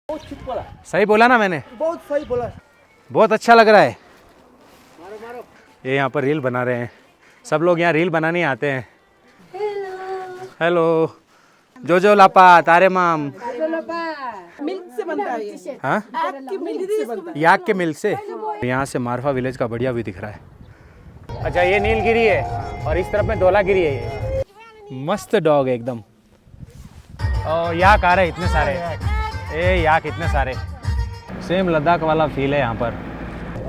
बहुत ठीक बोला। सही बोला ना मैंने? बहुत सही बोला। बहुत अच्छा लग रहा है। मारो मारो। ये यहाँ पर रील बना रहे हैं सब लोग। यहाँ रील बनाने आते हैं। हेलो जो जो लापा तारे माम। मिल्क से बनता है ये। हाँ आग की मिल्क से बनता है। याक के मिल से। यहाँ से मारफा विलेज का बढ़िया व्यू दिख रहा है। अच्छा ये नीलगिरी है और इस तरफ में धौलागिरी है। ये मस्त डॉग है एकदम। और याक आ रहे हैं इतने सारे। याक इतने सारे। सेम लद्दाख वाला फील है यहाँ पर।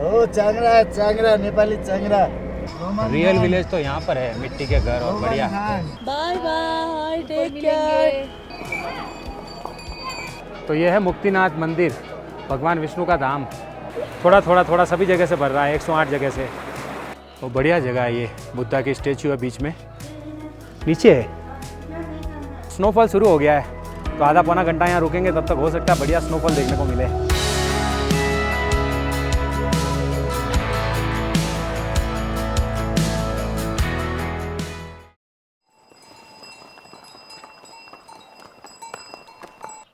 ओ चांगरा चांगरा नेपाली चांगरा। रियल विलेज तो यहाँ पर है, मिट्टी के घर और बढ़िया। Bye bye, take care. तो ये है मुक्तिनाथ मंदिर, भगवान विष्णु का धाम। थोड़ा सभी जगह से भर रहा है, 108 जगह से। तो बढ़िया जगह है ये। बुद्धा की स्टेच्यू है बीच में। नीचे है स्नोफॉल शुरू हो गया है, तो आधा पौना घंटा यहाँ रुकेंगे, तब तक हो सकता है बढ़िया स्नोफॉल देखने को मिले।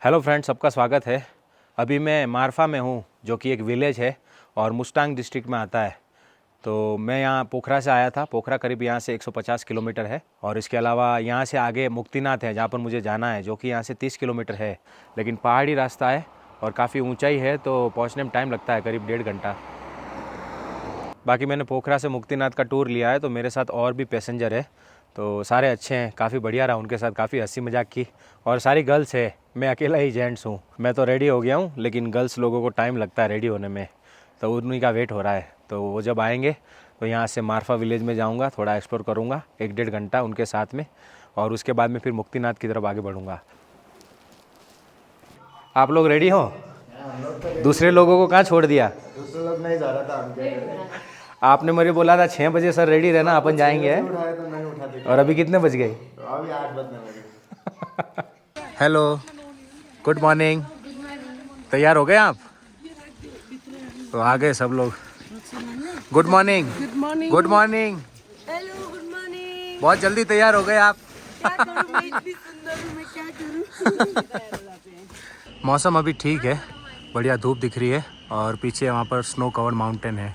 हेलो फ्रेंड्स, सबका स्वागत है। अभी मैं मारफा में हूँ, जो कि एक विलेज है और मुस्तांग डिस्ट्रिक्ट में आता है। तो मैं यहाँ पोखरा से आया था। पोखरा करीब यहाँ से 150 किलोमीटर है। और इसके अलावा यहाँ से आगे मुक्तिनाथ है, जहाँ पर मुझे जाना है, जो कि यहाँ से 30 किलोमीटर है। लेकिन पहाड़ी रास्ता है और काफ़ी ऊंचाई है, तो पहुँचने में टाइम लगता है करीब 1.5 घंटा। बाकी मैंने पोखरा से मुक्तिनाथ का टूर लिया है, तो मेरे साथ और भी पैसेंजर है, तो सारे अच्छे हैं। काफ़ी बढ़िया रहा उनके साथ, काफ़ी हंसी मजाक की। और सारी गर्ल्स है, मैं अकेला ही जेंट्स हूँ। मैं तो रेडी हो गया हूँ, लेकिन गर्ल्स लोगों को टाइम लगता है रेडी होने में, तो उन्हीं का वेट हो रहा है। तो वो जब आएंगे तो यहाँ से मारफा विलेज में जाऊँगा, थोड़ा एक्सप्लोर करूँगा 1-1.5 घंटा उनके साथ में, और उसके बाद में फिर मुक्तिनाथ की तरफ आगे बढ़ूँगा। आप लोग रेडी हो? दूसरे लोगों को कहाँ छोड़ दिया? दूसरे लोग नहीं जा रहा था, हम क्या करें? आपने मुझे बोला था 6 बजे सर रेडी रहना, अपन जाएंगे। उठाया तो नहीं उठाते। और अभी कितने बज गए? तो अभी 8 बजने लगे। Hello, good morning. तैयार हो गए आप? तो आ गए सब लोग। Good morning. Good morning. Good morning. Hello, good morning. बहुत जल्दी तैयार हो गए आप। क्या करूं, मैं इतनी सुंदर हूं, मैं क्या करूं। मौसम अभी ठीक है, बढ़िया धूप दिख रही है, और पीछे वहाँ पर स्नो कवर्ड माउंटेन है।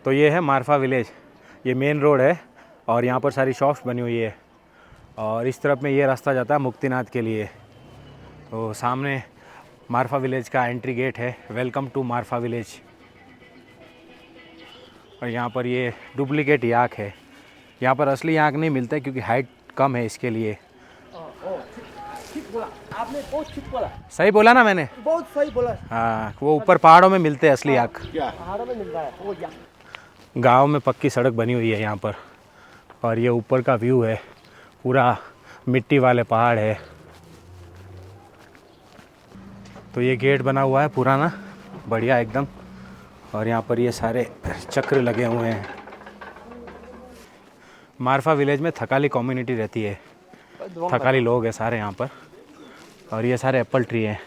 तो ये है मारफा विलेज। ये मेन रोड है और यहाँ पर सारी शॉप्स बनी हुई है, और इस तरफ में ये रास्ता जाता है मुक्तिनाथ के लिए। तो सामने मारफा विलेज का एंट्री गेट है, वेलकम टू मारफा विलेज। और यहाँ पर ये डुप्लीकेट याक है। यहाँ पर असली याक नहीं मिलता है, क्योंकि हाइट कम है इसके लिए। ठीक बोला आपने, बहुत ठीक बोला। सही बोला ना मैंने? बहुत सही बोला। हाँ, वो ऊपर पहाड़ों में मिलते हैं असली याक। क्या पहाड़ों में मिल रहा है वो या? गांव में पक्की सड़क बनी हुई है यहाँ पर, और ये ऊपर का व्यू है, पूरा मिट्टी वाले पहाड़ है। तो ये गेट बना हुआ है पुराना, बढ़िया एकदम। और यहाँ पर ये सारे चक्र लगे हुए हैं। मारफा विलेज में थकाली कम्युनिटी रहती है, थकाली लोग हैं सारे यहाँ पर। और ये सारे एप्पल ट्री हैं।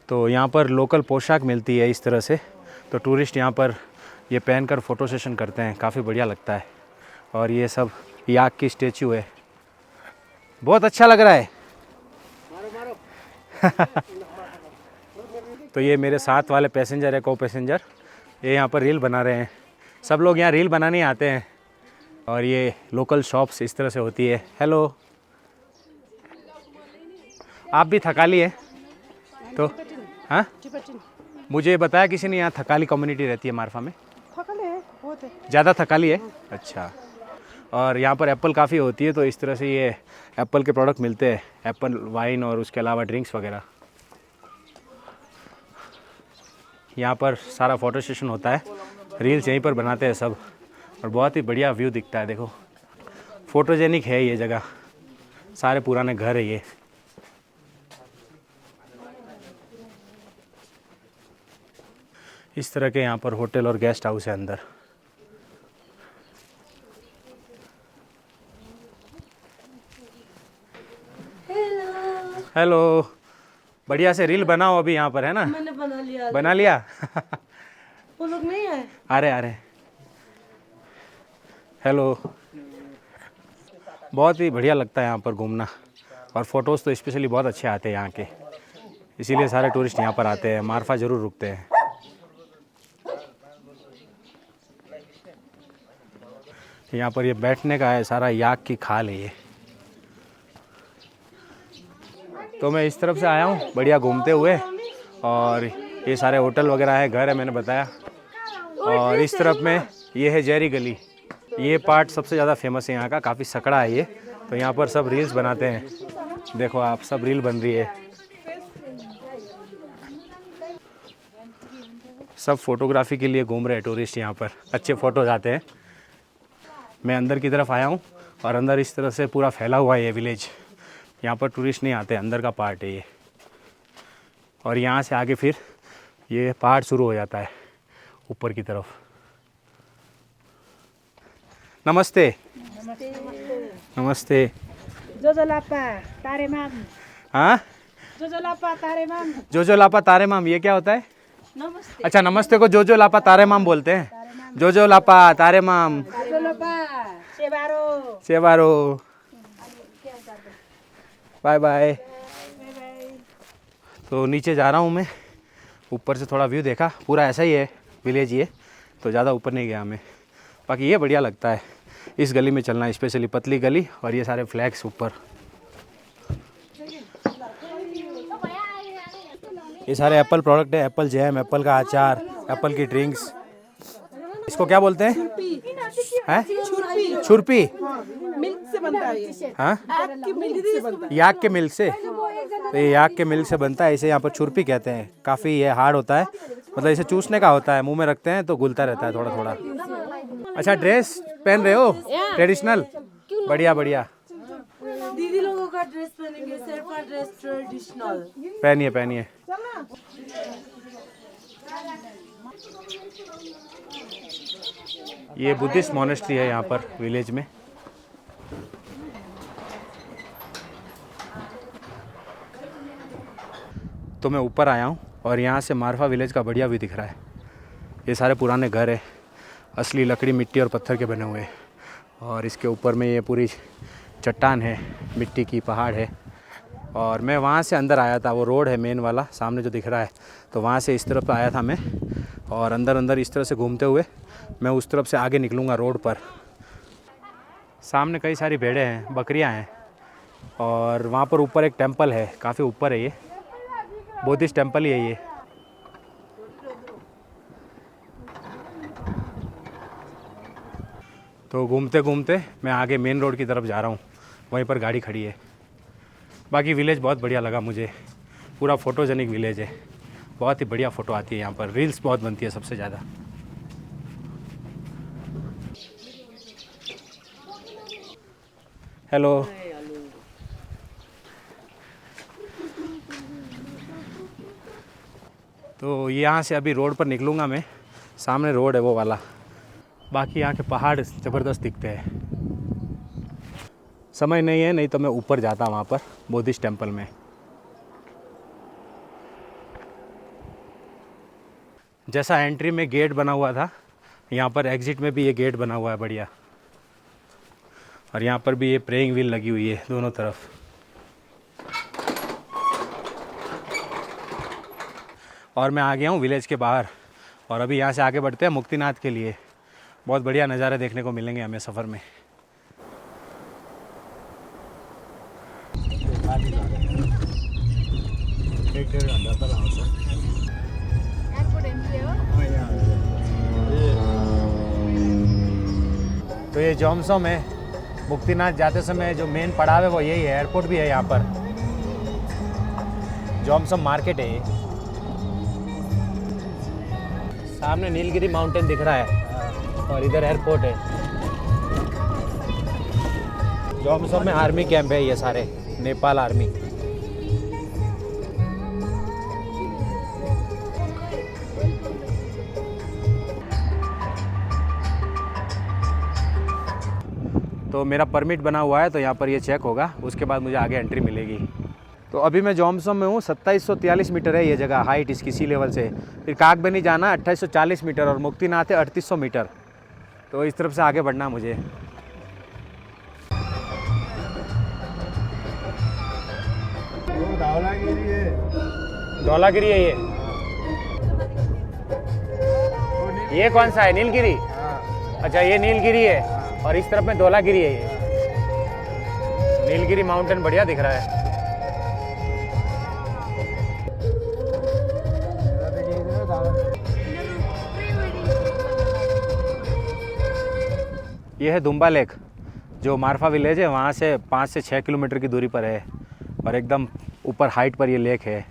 तो यहाँ पर लोकल पोशाक मिलती है इस तरह से, तो टूरिस्ट यहाँ पर ये पहनकर फ़ोटो सेशन करते हैं, काफ़ी बढ़िया लगता है। और ये सब याक की स्टेच्यू है, बहुत अच्छा लग रहा है। मारो मारो। तो ये मेरे साथ वाले पैसेंजर है, को पैसेंजर, ये यहाँ पर रील बना रहे हैं। सब लोग यहाँ रील बनाने आते हैं, और ये लोकल शॉप्स इस तरह से होती है। हेलो, आप भी थकाली है? तो हाँ, मुझे बताया किसी ने यहाँ थकाली कम्युनिटी रहती है मारफा में। थकाले है, बहुत है। ज़्यादा थकाली है? अच्छा। और यहाँ पर एप्पल काफ़ी होती है, तो इस तरह से ये एप्पल के प्रोडक्ट मिलते हैं, एप्पल वाइन और उसके अलावा ड्रिंक्स वगैरह। यहाँ पर सारा फ़ोटो सेशन होता है, रील्स यहीं पर बनाते हैं सब, और बहुत ही बढ़िया व्यू दिखता है। देखो, फोटोजेनिक है ये जगह, सारे पुराने घर है ये। इस तरह के यहाँ पर होटल और गेस्ट हाउस है अंदर। हेलो, बढ़िया से रील बनाओ अभी यहाँ पर, है ना? मैंने बना लिया। बना लिया? वो लोग नहीं आए। आ रहे। हेलो, बहुत ही बढ़िया लगता है यहाँ पर घूमना, और फोटोज़ तो स्पेशली बहुत अच्छे आते हैं यहाँ के, इसीलिए सारे टूरिस्ट यहाँ पर आते हैं। मारफा ज़रूर रुकते हैं। यहाँ पर ये बैठने का है, सारा याक की खाल है ये। तो मैं इस तरफ से आया हूँ बढ़िया घूमते हुए, और ये सारे होटल वगैरह है, घर है, मैंने बताया। और इस तरफ में ये है जेरी गली। ये पार्ट सबसे ज़्यादा फेमस है यहाँ का, काफ़ी सकड़ा है ये। तो यहाँ पर सब रील्स बनाते हैं, देखो आप, सब रील बन रही है। सब फोटोग्राफी के लिए घूम रहे हैं टूरिस्ट यहाँ पर, अच्छे फ़ोटोज आते हैं। मैं अंदर की तरफ आया हूँ, और अंदर इस तरह से पूरा फैला हुआ है ये विलेज। यहाँ पर टूरिस्ट नहीं आते, अंदर का पार्ट है ये। और यहाँ से आगे फिर ये पहाड़ शुरू हो जाता है ऊपर की तरफ। नमस्ते। नमस्ते। जोजोलापा तारेमाम। हाँ, जोजोलापा तारेमाम। जोजो लापा तारे माम, ये क्या होता है? नमस्ते। अच्छा, नमस्ते को जोजो लापा तारे माम बोलते हैं। जोजो लापा तारे माम। जोजोलापा सेबारो। सेवारो। Bye bye. तो नीचे जा रहा हूँ मैं, ऊपर से थोड़ा व्यू देखा, पूरा ऐसा ही है विलेज ये, तो ज़्यादा ऊपर नहीं गया मैं। बाकी ये बढ़िया लगता है इस गली में चलना, स्पेशली पतली गली, और ये सारे फ्लैग्स ऊपर। ये सारे एप्पल प्रोडक्ट है, एप्पल जैम, एप्पल का अचार, एप्पल की ड्रिंक्स। इसको क्या बोलते हैं? हैं? छुरपी। मिल्क से बनता है ये। हाँ, आग की मिल्क से बनता है। याक के मिल्क से। तो ये याक के मिल्क से बनता है, इसे यहाँ पर छुरपी कहते हैं। काफ़ी ये हार्ड होता है, मतलब इसे चूसने का होता है, मुंह में रखते हैं तो घुलता रहता है थोड़ा थोड़ा। अच्छा, ड्रेस पहन रहे हो ट्रेडिशनल? बढ़िया बढ़िया। दीदी लोगों का ड्रेस पहनेंगे, शेरपा ड्रेस ट्रेडिशनल। पहनिए पहनिए। ये बुद्धिस्ट मोनेस्ट्री है यहाँ पर विलेज में। तो मैं ऊपर आया हूँ, और यहाँ से मारफा विलेज का बढ़िया भी दिख रहा है। ये सारे पुराने घर है, असली लकड़ी, मिट्टी और पत्थर के बने हुए हैं। और इसके ऊपर में ये पूरी चट्टान है, मिट्टी की पहाड़ है। और मैं वहाँ से अंदर आया था, वो रोड है मेन वाला सामने जो दिख रहा है, तो वहाँ से इस तरफ आया था मैं, और अंदर अंदर इस तरह से घूमते हुए मैं उस तरफ से आगे निकलूँगा रोड पर। सामने कई सारी भेड़ें हैं, बकरियाँ हैं, और वहाँ पर ऊपर एक टेम्पल है, काफ़ी ऊपर है ये, बुद्धिस्ट टेम्पल ही है ये। तो घूमते घूमते मैं आगे मेन रोड की तरफ जा रहा हूँ, वहीं पर गाड़ी खड़ी है। बाकी विलेज बहुत बढ़िया लगा मुझे, पूरा फोटोजेनिक विलेज है, बहुत ही बढ़िया फ़ोटो आती है यहाँ पर, रील्स बहुत बनती है सबसे ज़्यादा। हेलो। तो यहाँ से अभी रोड पर निकलूँगा मैं, सामने रोड है वो वाला। बाकी यहाँ के पहाड़ ज़बरदस्त दिखते हैं। समय नहीं है, नहीं तो मैं ऊपर जाता वहाँ पर बुद्धिस्ट टेम्पल में। जैसा एंट्री में गेट बना हुआ था, यहाँ पर एग्ज़िट में भी ये गेट बना हुआ है बढ़िया। और यहाँ पर भी ये प्रेइंग व्हील लगी हुई है दोनों तरफ। और मैं आ गया हूँ विलेज के बाहर, और अभी यहाँ से आगे बढ़ते हैं मुक्तिनाथ के लिए। बहुत बढ़िया नज़ारे देखने को मिलेंगे हमें सफ़र में। तो ये जोमसो में मुक्तिनाथ जाते समय जो मेन पड़ाव है वो यही है, एयरपोर्ट भी है यहाँ पर। जोमसम मार्केट है ये। सामने नीलगिरी माउंटेन दिख रहा है, और इधर एयरपोर्ट है। जोमसम में आर्मी कैंप है ये सारे, नेपाल आर्मी। तो मेरा परमिट बना हुआ है, तो यहाँ पर ये चेक होगा, उसके बाद मुझे आगे एंट्री मिलेगी। तो अभी मैं जोमसम में हूँ। 2743 मीटर है ये जगह हाइट इसकी सी लेवल से। फिर काकबेनी जाना 2840 मीटर और मुक्तिनाथ है 3800 मीटर। तो इस तरफ से आगे बढ़ना मुझे। धौलागिरी है ये कौन सा है? नीलगिरी। अच्छा ये नीलगिरी है और इस तरफ में धौलागिरी है। ये नीलगिरी माउंटेन बढ़िया दिख रहा है। ये है दुम्बा लेक जो मारफा विलेज है वहाँ से 5 से 6 किलोमीटर की दूरी पर है और एकदम ऊपर हाइट पर ये लेक है।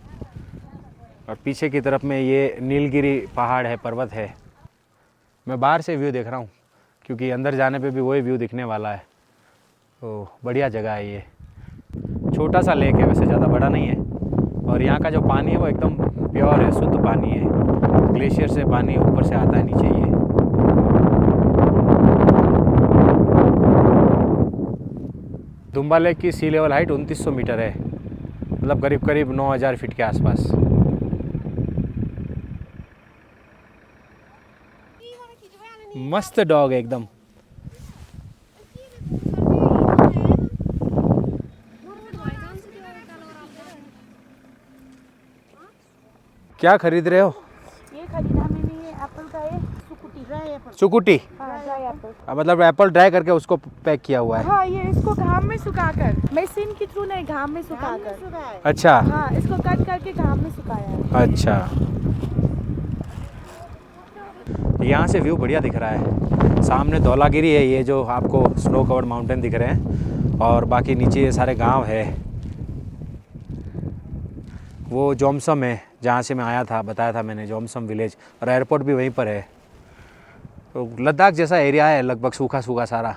और पीछे की तरफ में ये नीलगिरी पहाड़ है, पर्वत है। मैं बाहर से व्यू देख रहा हूँ क्योंकि अंदर जाने पे भी वही व्यू दिखने वाला है। तो बढ़िया जगह है ये। छोटा सा लेक है, वैसे ज़्यादा बड़ा नहीं है। और यहाँ का जो पानी है वो एकदम प्योर है, शुद्ध पानी है। ग्लेशियर से पानी ऊपर से आता है नीचे। ये दुम्बा लेक की सी लेवल हाइट 2900 मीटर है, मतलब करीब करीब 9000 फीट के आसपास। मस्त डॉग है एकदम। क्या खरीद रहे हो? ये खरीदा मैंने एप्पल का है, सुकुटी ड्राई एप्पल। सुकुटी? हाँ, ड्राई एप्पल। मतलब एप्पल ड्राई करके उसको पैक किया हुआ है। हाँ, ये इसको घाम में सुखाकर, मशीन के थ्रू नहीं, घाम में सुखाकर। अच्छा। हाँ, इसको कट करके घाम में सुखाया है। अच्छा, यहाँ से व्यू बढ़िया दिख रहा है। सामने धौलागिरी है, ये जो आपको स्नो कवर्ड माउंटेन दिख रहे हैं, और बाकी नीचे ये सारे गांव है। वो जोमसम है जहाँ से मैं आया था, बताया था मैंने, जोमसम विलेज, और एयरपोर्ट भी वहीं पर है। तो लद्दाख जैसा एरिया है, लगभग सूखा सूखा सारा।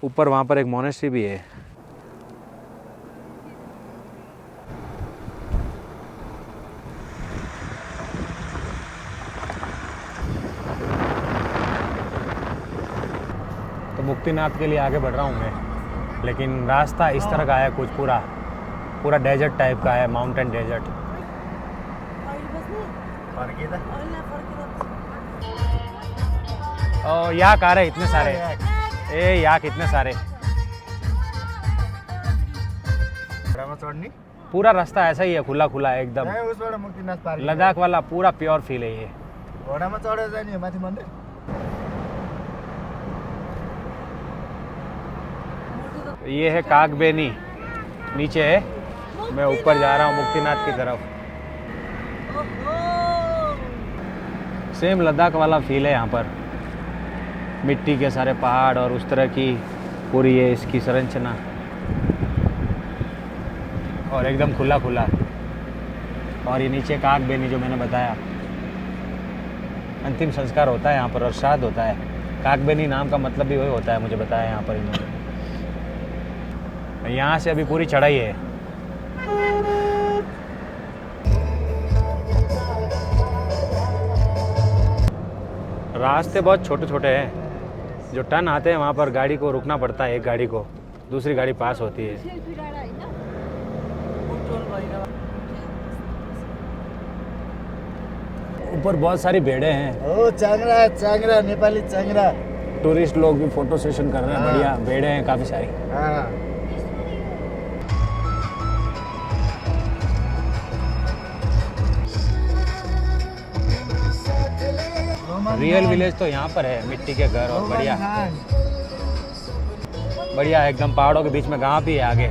ऊपर वहाँ पर एक मोनेस्ट्री भी है। तो मुक्तिनाथ के लिए आगे बढ़ रहा हूँ मैं, लेकिन रास्ता इस तरह का है, कुछ पूरा पूरा डेजर्ट टाइप का है, माउंटेन डेजर्ट। ओ याक आ रहे इतने सारे, याक इतने सारे। पूरा रास्ता ऐसा ही है, खुला खुला है एकदम। लद्दाख वाला पूरा प्योर फील है ये। ये है काकबेनी, नीचे है। मैं ऊपर जा रहा हूँ मुक्तिनाथ की तरफ। सेम लद्दाख वाला फील है यहाँ पर, मिट्टी के सारे पहाड़ और उस तरह की पूरी ये इसकी संरचना, और एकदम खुला खुला। और ये नीचे काकबेनी जो मैंने बताया, अंतिम संस्कार होता है यहाँ पर और श्राद्ध होता है। काकबेनी नाम का मतलब भी वही होता है, मुझे बताया यहाँ पर इन्होंने। यहाँ से अभी पूरी चढ़ाई है। रास्ते बहुत छोटे छोटे हैं, जो टर्न आते हैं वहाँ पर गाड़ी को रुकना पड़ता है, एक गाड़ी को, दूसरी गाड़ी पास होती है। ऊपर बहुत सारी भेड़ें हैं। ओ चांगरा, चांगरा, नेपाली चांगरा। टूरिस्ट लोग भी फोटो सेशन कर रहे हैं। बढ़िया भेड़ें हैं काफ़ी सारी। रियल विलेज तो यहाँ पर है, मिट्टी के घर और बढ़िया बढ़िया एकदम पहाड़ों के बीच में गांव भी है आगे।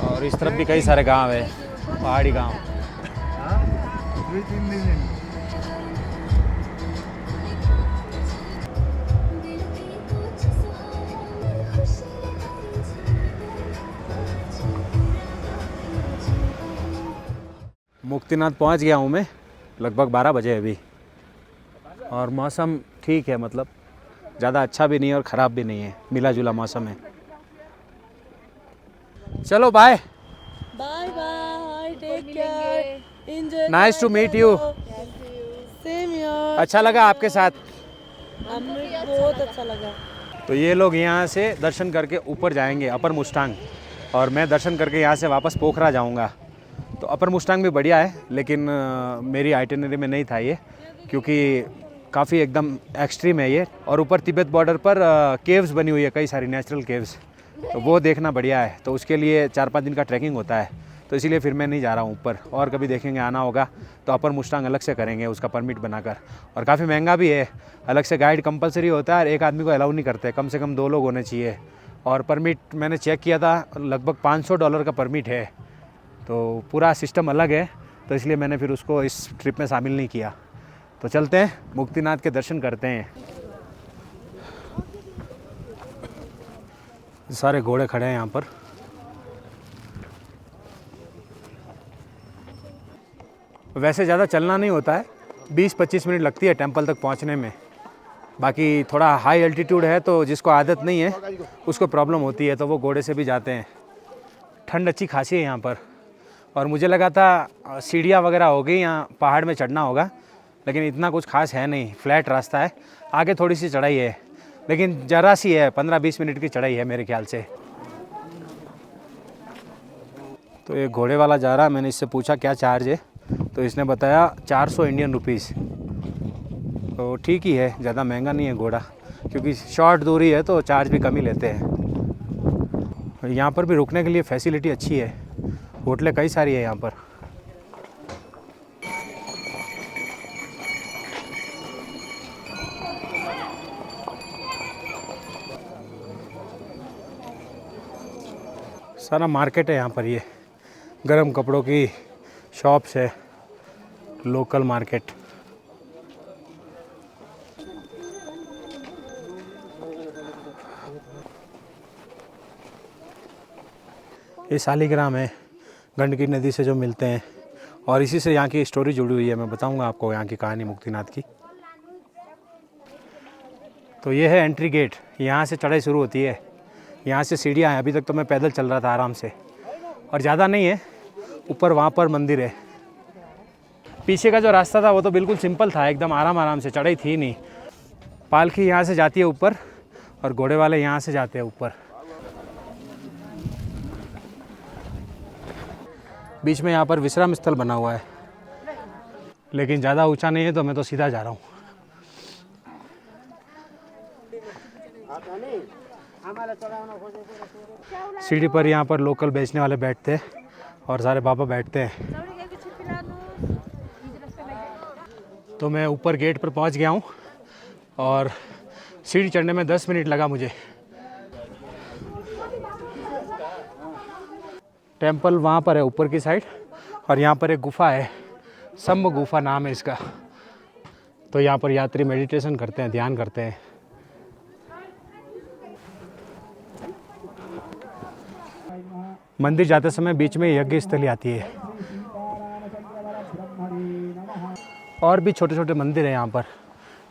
और इस तरफ भी कई सारे गांव है, पहाड़ी गांव। मुक्तिनाथ पहुंच गया हूँ मैं, लगभग 12 बजे अभी, और मौसम ठीक है, मतलब ज़्यादा अच्छा भी नहीं है और ख़राब भी नहीं है, मिला जुला मौसम है। चलो bye bye bye, take care, enjoy. Nice to meet you. Same here. अच्छा लगा आपके साथ। हमें बहुत अच्छा लगा। तो ये लोग यहाँ से दर्शन करके ऊपर जाएंगे अपर मुस्टांग, और मैं दर्शन करके यहाँ से वापस पोखरा जाऊँगा। तो अपर मुस्टांग भी बढ़िया है, लेकिन मेरी आइटिनरी में नहीं था ये, क्योंकि काफ़ी एकदम एक्सट्रीम है ये। और ऊपर तिब्बत बॉर्डर पर केव्स बनी हुई है, कई सारी नेचुरल केव्स, तो वो देखना बढ़िया है। तो उसके लिए 4-5 दिन का ट्रैकिंग होता है, तो इसीलिए फिर मैं नहीं जा रहा हूँ ऊपर। और कभी देखेंगे, आना होगा तो अपर मुस्टांग अलग से करेंगे, उसका परमिट बनाकर। और काफ़ी महंगा भी है, अलग से गाइड कंपलसरी होता है और एक आदमी को अलाउ नहीं करते, कम से कम 2 लोग होने चाहिए। और परमिट मैंने चेक किया था, लगभग $500 का परमिट है, तो पूरा सिस्टम अलग है। तो इसलिए मैंने फिर उसको इस ट्रिप में शामिल नहीं किया। तो चलते हैं, मुक्तिनाथ के दर्शन करते हैं। सारे घोड़े खड़े हैं यहाँ पर। वैसे ज़्यादा चलना नहीं होता है, 20-25 मिनट लगती है टेंपल तक पहुँचने में। बाकी थोड़ा हाई एल्टीट्यूड है तो जिसको आदत नहीं है उसको प्रॉब्लम होती है, तो वो घोड़े से भी जाते हैं। ठंड अच्छी खासी है यहाँ पर, और मुझे लगा था सीढ़ियाँ वगैरह हो गई, यहाँ पहाड़ में चढ़ना होगा, लेकिन इतना कुछ खास है नहीं, फ्लैट रास्ता है। आगे थोड़ी सी चढ़ाई है, लेकिन ज़रा सी है, 15-20 मिनट की चढ़ाई है मेरे ख्याल से। तो एक घोड़े वाला जा रहा, मैंने इससे पूछा क्या चार्ज है, तो इसने बताया 400 इंडियन रुपीज़। तो ठीक ही है, ज़्यादा महंगा नहीं है घोड़ा, क्योंकि शॉर्ट दूरी है तो चार्ज भी कम ही लेते हैं। यहाँ पर भी रुकने के लिए फैसिलिटी अच्छी है, होटलें कई सारी है यहाँ पर। सारा मार्केट है यहाँ पर, ये गर्म कपड़ों की शॉप्स है, लोकल मार्केट। ये शालिग्राम है, गंडकी नदी से जो मिलते हैं, और इसी से यहाँ की स्टोरी जुड़ी हुई है। मैं बताऊंगा आपको यहाँ की कहानी मुक्तिनाथ की। तो ये है एंट्री गेट, यहाँ से चढ़ाई शुरू होती है, यहाँ से सीढ़ियाँ हैं। अभी तक तो मैं पैदल चल रहा था आराम से, और ज़्यादा नहीं है। ऊपर वहाँ पर मंदिर है। पीछे का जो रास्ता था वो तो बिल्कुल सिंपल था, एकदम आराम से, चढ़ाई थी नहीं। पालकी यहाँ से जाती है ऊपर, और घोड़े वाले यहाँ से जाते हैं ऊपर। बीच में यहाँ पर विश्राम स्थल बना हुआ है, लेकिन ज़्यादा ऊंचा नहीं है, तो मैं तो सीधा जा रहा हूँ। सीढ़ी पर यहाँ पर लोकल बेचने वाले बैठते हैं, और सारे बाबा बैठते हैं। तो मैं ऊपर गेट पर पहुँच गया हूँ, और सीढ़ी चढ़ने में 10 मिनट लगा मुझे। टेंपल वहाँ पर है ऊपर की साइड, और यहाँ पर एक गुफा है, शंभ गुफा नाम है इसका। तो यहाँ पर यात्री मेडिटेशन करते हैं, ध्यान करते हैं। मंदिर जाते समय बीच में यज्ञ स्थली आती है, और भी छोटे छोटे मंदिर हैं यहाँ पर।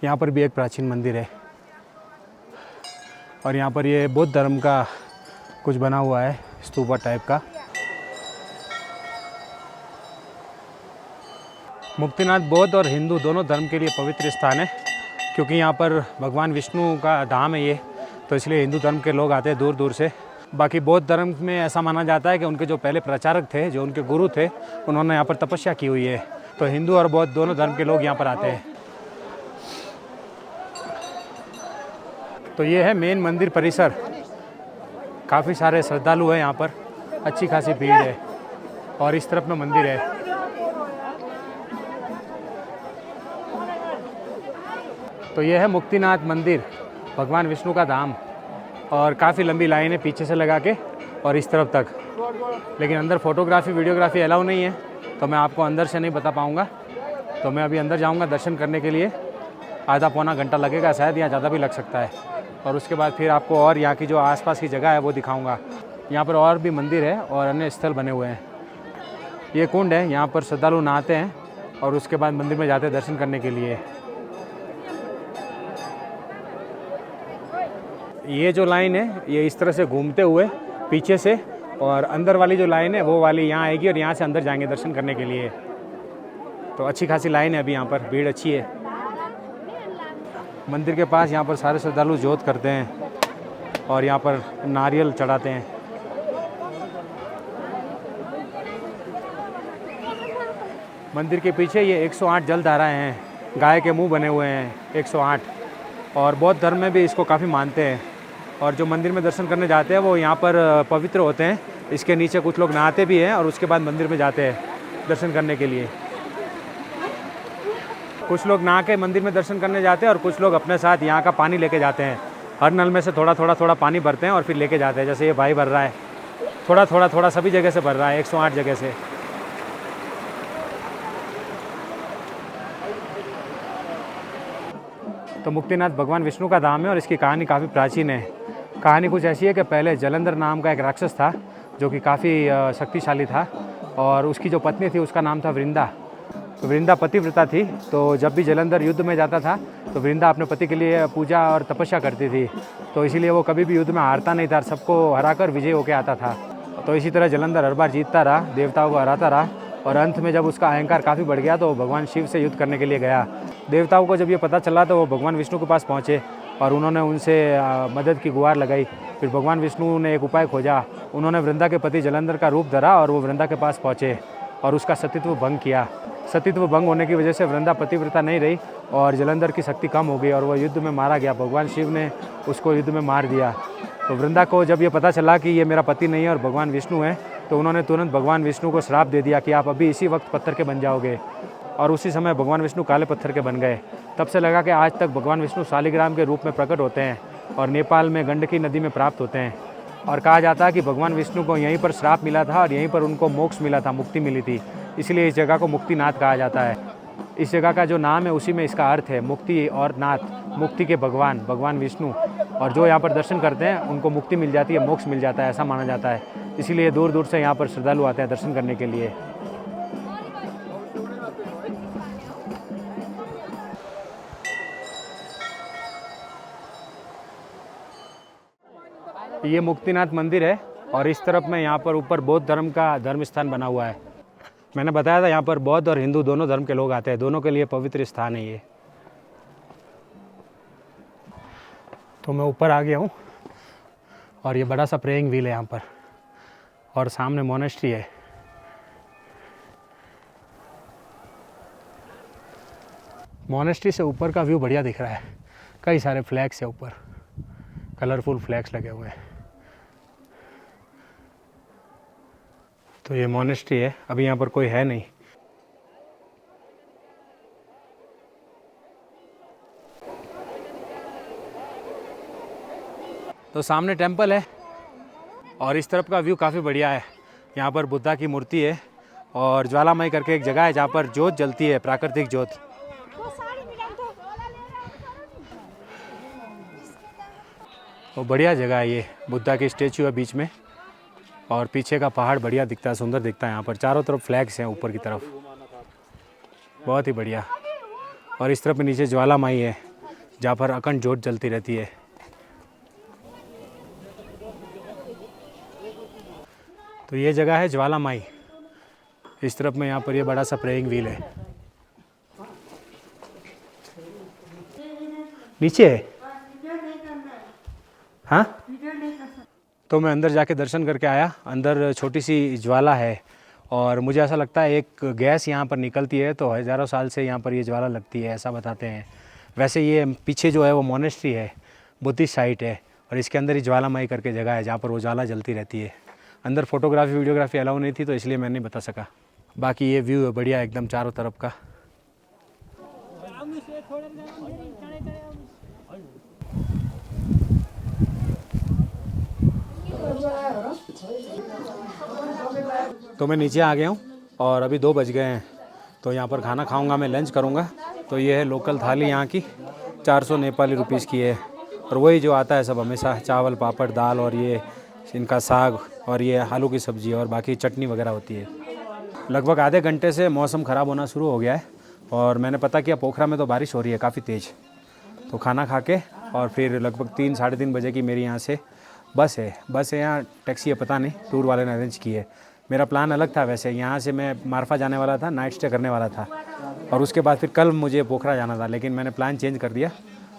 यहाँ पर भी एक प्राचीन मंदिर है, और यहाँ पर ये बौद्ध धर्म का कुछ बना हुआ है, स्तूपा टाइप का। मुक्तिनाथ बौद्ध और हिंदू दोनों धर्म के लिए पवित्र स्थान है, क्योंकि यहाँ पर भगवान विष्णु का धाम है ये, तो इसलिए हिंदू धर्म के लोग आते हैं दूर दूर से। बाकी बौद्ध धर्म में ऐसा माना जाता है कि उनके जो पहले प्रचारक थे, जो उनके गुरु थे, उन्होंने यहाँ पर तपस्या की हुई है, तो हिंदू और बौद्ध दोनों धर्म के लोग यहाँ पर आते हैं। तो ये है मेन मंदिर परिसर। काफ़ी सारे श्रद्धालु हैं यहाँ पर, अच्छी खासी भीड़ है, और इस तरफ में मंदिर है। तो ये है मुक्तिनाथ मंदिर, भगवान विष्णु का धाम, और काफ़ी लंबी लाइन है पीछे से लगा के और इस तरफ तक। लेकिन अंदर फोटोग्राफी वीडियोग्राफी अलाउ नहीं है, तो मैं आपको अंदर से नहीं बता पाऊँगा। तो मैं अभी अंदर जाऊँगा दर्शन करने के लिए, आधा पौना घंटा लगेगा शायद, या ज़्यादा भी लग सकता है। और उसके बाद फिर आपको और यहाँ की जो आसपास की जगह है वो दिखाऊँगा। यहाँ पर और भी मंदिर है और अन्य स्थल बने हुए हैं। ये कुंड है, यहाँ पर श्रद्धालु नहाते हैं और उसके बाद मंदिर में जाते हैं दर्शन करने के लिए। ये जो लाइन है ये इस तरह से घूमते हुए पीछे से, और अंदर वाली जो लाइन है वो वाली यहाँ आएगी, और यहाँ से अंदर जाएंगे दर्शन करने के लिए। तो अच्छी खासी लाइन है अभी यहाँ पर, भीड़ अच्छी है। मंदिर के पास यहाँ पर सारे श्रद्धालु जोत करते हैं और यहाँ पर नारियल चढ़ाते हैं। मंदिर के पीछे ये 108 जलधाराएँ हैं, गाय के मुंह बने हुए हैं 108, और बौद्ध धर्म में भी इसको काफ़ी मानते हैं। और जो मंदिर में दर्शन करने जाते हैं वो यहाँ पर पवित्र होते हैं। इसके नीचे कुछ लोग नहाते भी हैं और उसके बाद मंदिर में जाते हैं दर्शन करने के लिए। कुछ लोग नहा के मंदिर में दर्शन करने जाते हैं और कुछ लोग अपने साथ यहाँ का पानी लेके जाते हैं। हर नल में से थोड़ा पानी भरते हैं और फिर लेके जाते हैं। जैसे ये भाई भर रहा है, थोड़ा सभी जगह से भर रहा है, 108 जगह से। तो मुक्तिनाथ भगवान विष्णु का धाम है और इसकी कहानी काफ़ी प्राचीन है। कहानी कुछ ऐसी है कि पहले जलंधर नाम का एक राक्षस था जो कि काफ़ी शक्तिशाली था, और उसकी जो पत्नी थी उसका नाम था वृंदा। तो वृंदा पतिव्रता थी, तो जब भी जलंधर युद्ध में जाता था तो वृंदा अपने पति के लिए पूजा और तपस्या करती थी। तो इसीलिए वो कभी भी युद्ध में हारता नहीं था, सबको हराकर विजय होकर आता था। तो इसी तरह जलंधर हर बार जीतता रहा, देवताओं को हराता रहा, और अंत में जब उसका अहंकार काफ़ी बढ़ गया तो भगवान शिव से युद्ध करने के लिए गया। देवताओं को जब ये पता चला तो वो भगवान विष्णु के पास पहुँचे और उन्होंने उनसे मदद की गुहार लगाई। फिर भगवान विष्णु ने एक उपाय खोजा। उन्होंने वृंदा के पति जलंधर का रूप धरा और वो वृंदा के पास पहुँचे और उसका सतीत्व भंग किया। सतीत्व भंग होने की वजह से वृंदा पतिव्रता नहीं रही और जलंधर की शक्ति कम हो गई और वो युद्ध में मारा गया। भगवान शिव ने उसको युद्ध में मार दिया। तो वृंदा को जब ये पता चला कि ये मेरा पति नहीं है और भगवान विष्णु है, तो उन्होंने तुरंत भगवान विष्णु को श्राप दे दिया कि आप अभी इसी वक्त पत्थर के बन जाओगे। और उसी समय भगवान विष्णु काले पत्थर के बन गए। तब से लगा कि आज तक भगवान विष्णु शालिग्राम के रूप में प्रकट होते हैं और नेपाल में गंडकी नदी में प्राप्त होते हैं। और कहा जाता है कि भगवान विष्णु को यहीं पर श्राप मिला था और यहीं पर उनको मोक्ष मिला था, मुक्ति मिली थी, इसलिए इस जगह को मुक्तिनाथ कहा जाता है। इस जगह का जो नाम है उसी में इसका अर्थ है, मुक्ति और नाथ, मुक्ति के भगवान, भगवान विष्णु। और जो यहाँ पर दर्शन करते हैं उनको मुक्ति मिल जाती है, मोक्ष मिल जाता है, ऐसा माना जाता है। इसीलिए दूर दूर से यहाँ पर श्रद्धालु आते हैं दर्शन करने के लिए। ये मुक्तिनाथ मंदिर है और इस तरफ में यहाँ पर ऊपर बौद्ध धर्म का धर्म स्थान बना हुआ है। मैंने बताया था यहाँ पर बौद्ध और हिंदू दोनों धर्म के लोग आते हैं, दोनों के लिए पवित्र स्थान है ये। तो मैं ऊपर आ गया हूँ और ये बड़ा सा प्रेइंग व्हील है यहाँ पर, और सामने मोनेस्ट्री है। मोनेस्ट्री से ऊपर का व्यू बढ़िया दिख रहा है, कई सारे फ्लैग्स है ऊपर, कलरफुल फ्लैग्स लगे हुए हैं। तो ये मोनेस्ट्री है, अभी यहाँ पर कोई है नहीं। तो सामने टेंपल है और इस तरफ का व्यू काफ़ी बढ़िया है। यहाँ पर बुद्धा की मूर्ति है और ज्वालामाई करके एक जगह है जहाँ पर जोत जलती है, प्राकृतिक जोत। तो बढ़िया जगह है ये, बुद्धा की स्टेचू है बीच में और पीछे का पहाड़ बढ़िया दिखता है, सुंदर दिखता है। यहाँ पर चारों तरफ फ्लैग्स हैं ऊपर की तरफ, बहुत ही बढ़िया। और इस तरफ नीचे ज्वालामाई है जहाँ पर अखंड जोत जलती रहती है। तो ये जगह है ज्वालामाई। इस तरफ में यहाँ पर ये बड़ा सा प्रेइंग व्हील है। नीचे है, हाँ। तो मैं अंदर जाके दर्शन करके आया। अंदर छोटी सी ज्वाला है और मुझे ऐसा लगता है एक गैस यहाँ पर निकलती है, तो हज़ारों साल से यहाँ पर ये ज्वाला लगती है, ऐसा बताते हैं। वैसे ये पीछे जो है वो मोनेस्ट्री है, बुद्धिस्ट साइट है, और इसके अंदर ही ज्वालामाई करके जगह है जहाँ पर वो ज्वाला जलती रहती है। अंदर फोटोग्राफी वीडियोग्राफी अलाउ नहीं थी तो इसलिए मैं नहीं बता सका। बाकी ये व्यू है बढ़िया एकदम चारों तरफ का। तो मैं नीचे आ गया हूँ और अभी 2 बज गए हैं। तो यहाँ पर खाना खाऊंगा, मैं लंच करूँगा। तो ये है लोकल थाली यहाँ की, 400 नेपाली रुपीज़ की है, और वही जो आता है सब हमेशा, चावल पापड़ दाल और ये इनका साग और ये आलू की सब्ज़ी और बाकी चटनी वगैरह होती है। लगभग आधे घंटे से मौसम ख़राब होना शुरू हो गया है और मैंने पता किया पोखरा में तो बारिश हो रही है काफ़ी तेज़। तो खाना खा के और फिर लगभग 3 साढ़े 3 बजे की मेरी यहाँ से बस है यहाँ, टैक्सी है पता नहीं, टूर वाले ने अरेंज की है। मेरा प्लान अलग था वैसे, यहाँ से मैं मारफा जाने वाला था, नाइट स्टे करने वाला था और उसके बाद फिर कल मुझे पोखरा जाना था, लेकिन मैंने प्लान चेंज कर दिया।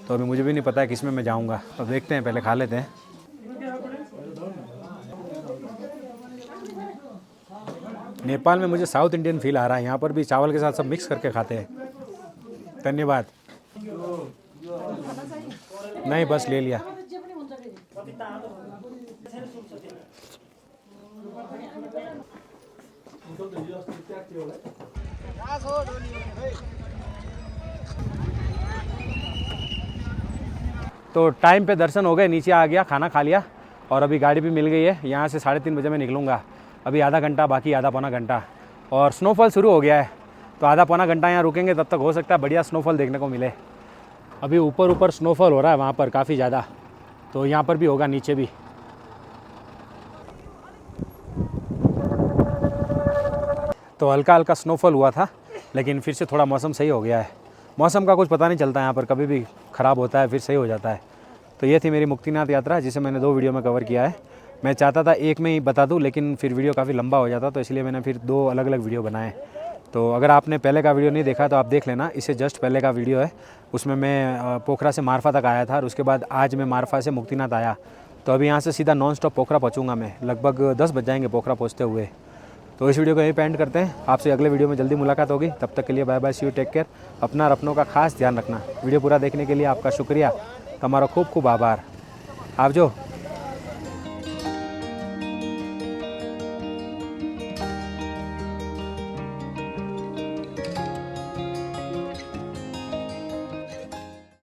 तो अभी मुझे भी नहीं पता है किस में मैं जाऊँगा। तो देखते हैं, पहले खा लेते हैं। नेपाल में मुझे साउथ इंडियन फील आ रहा है। यहाँ पर भी चावल के साथ सब मिक्स करके खाते हैं। धन्यवाद। नहीं, बस ले लिया। तो टाइम पे दर्शन हो गए, नीचे आ गया, खाना खा लिया और अभी गाड़ी भी मिल गई है। यहाँ से 3:30 बजे मैं निकलूँगा। अभी आधा घंटा बाकी, आधा पौना घंटा, और स्नोफॉल शुरू हो गया है। तो आधा पौना घंटा यहाँ रुकेंगे, तब तक हो सकता है बढ़िया स्नोफॉल देखने को मिले। अभी ऊपर स्नोफॉल हो रहा है वहाँ पर काफ़ी ज़्यादा, तो यहाँ पर भी होगा, नीचे भी। तो हल्का हल्का स्नोफॉल हुआ था, लेकिन फिर से थोड़ा मौसम सही हो गया है। मौसम का कुछ पता नहीं चलता यहाँ पर, कभी भी ख़राब होता है फिर सही हो जाता है। तो ये थी मेरी मुक्तिनाथ यात्रा, जिसे मैंने 2 वीडियो में कवर किया है। मैं चाहता था एक में ही बता दूं, लेकिन फिर वीडियो काफ़ी लंबा हो जाता, तो इसलिए मैंने फिर 2 अलग अलग वीडियो बनाए। तो अगर आपने पहले का वीडियो नहीं देखा तो आप देख लेना, इससे जस्ट पहले का वीडियो है। उसमें मैं पोखरा से मारफा तक आया था, और उसके बाद आज मैं मारफा से मुक्तिनाथ आया। तो अभी यहाँ से सीधा नॉन स्टॉप पोखरा पहुँचूँगा मैं। लगभग 10 बज जाएंगे पोखरा पहुँचते हुए। तो इस वीडियो को यहीं पे एंड करते हैं। आपसे अगले वीडियो में जल्दी मुलाकात होगी। तब तक के लिए bye bye, see you, take care. अपना और अपनों का खास ध्यान रखना। वीडियो पूरा देखने के लिए आपका शुक्रिया, हमारा खूब खूब आभार। आप जो